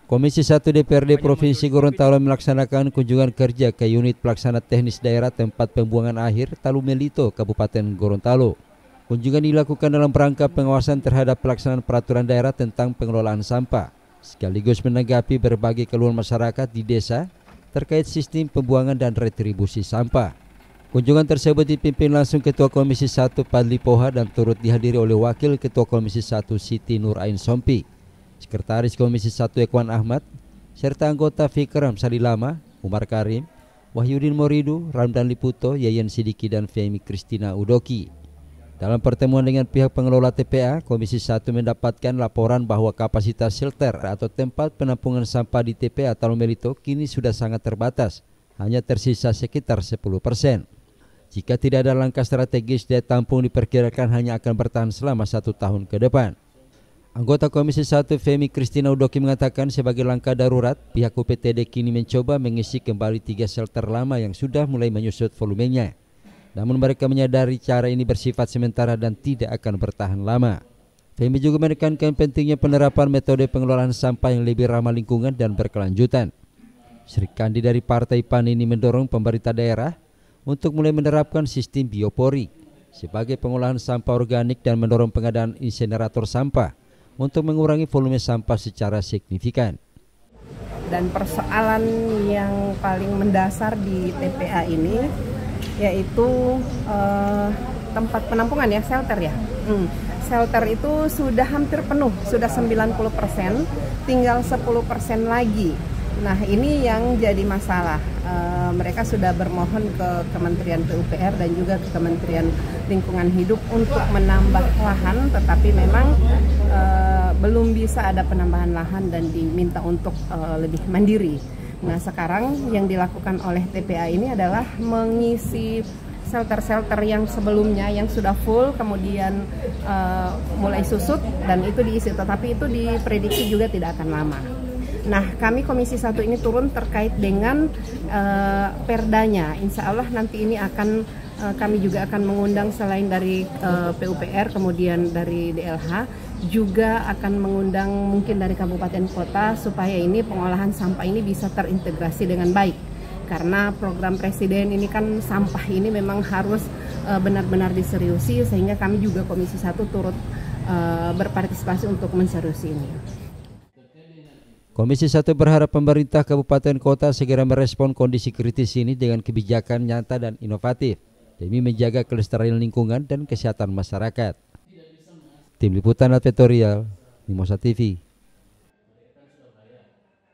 Komisi 1 DPRD Provinsi Gorontalo melaksanakan kunjungan kerja ke unit pelaksana teknis daerah tempat pembuangan akhir Talumelito, Kabupaten Gorontalo. Kunjungan dilakukan dalam rangka pengawasan terhadap pelaksanaan peraturan daerah tentang pengelolaan sampah, sekaligus menanggapi berbagai keluhan masyarakat di desa terkait sistem pembuangan dan retribusi sampah. Kunjungan tersebut dipimpin langsung Ketua Komisi 1 Padli Poha dan turut dihadiri oleh Wakil Ketua Komisi 1 Siti Nur Ain Sompi, Sekretaris Komisi 1 Ekwan Ahmad, serta anggota Fikram Salilama, Umar Karim, Wahyudin Moridu, Ramdan Liputo, Yayan Sidiki, dan Femi Kristina Udoki. Dalam pertemuan dengan pihak pengelola TPA, Komisi 1 mendapatkan laporan bahwa kapasitas shelter atau tempat penampungan sampah di TPA Talumelito kini sudah sangat terbatas, hanya tersisa sekitar 10%. Jika tidak ada langkah strategis, daya tampung diperkirakan hanya akan bertahan selama 1 tahun ke depan. Anggota Komisi 1 Femi Kristina Udoki mengatakan sebagai langkah darurat, pihak UPTD kini mencoba mengisi kembali 3 shelter lama yang sudah mulai menyusut volumenya. Namun mereka menyadari cara ini bersifat sementara dan tidak akan bertahan lama. Femi juga menekankan pentingnya penerapan metode pengelolaan sampah yang lebih ramah lingkungan dan berkelanjutan. Sri Kandi dari Partai PAN ini mendorong pemerintah daerah untuk mulai menerapkan sistem biopori sebagai pengolahan sampah organik dan mendorong pengadaan insinerator sampah untuk mengurangi volume sampah secara signifikan. Dan persoalan yang paling mendasar di TPA ini yaitu tempat penampungan ya, shelter ya. Shelter itu sudah hampir penuh, sudah 90%, tinggal 10% lagi. Nah, ini yang jadi masalah. Mereka sudah bermohon ke Kementerian PUPR dan juga ke Kementerian Lingkungan Hidup untuk menambah lahan, tetapi memang belum bisa ada penambahan lahan dan diminta untuk lebih mandiri. Nah, sekarang yang dilakukan oleh TPA ini adalah mengisi shelter-shelter yang sebelumnya yang sudah full, kemudian mulai susut dan itu diisi, tetapi itu diprediksi juga tidak akan lama. Nah, kami Komisi 1 ini turun terkait dengan perdanya. Insya Allah nanti ini akan kami juga akan mengundang selain dari PUPR, kemudian dari DLH, juga akan mengundang mungkin dari kabupaten kota supaya ini pengolahan sampah ini bisa terintegrasi dengan baik. Karena program Presiden ini kan sampah ini memang harus benar-benar diseriusi, sehingga kami juga Komisi 1 turut berpartisipasi untuk menseriusi ini. Komisi 1 berharap pemerintah kabupaten kota segera merespon kondisi kritis ini dengan kebijakan nyata dan inovatif demi menjaga kelestarian lingkungan dan kesehatan masyarakat. Tim Liputan Advertorial, Mimosa TV.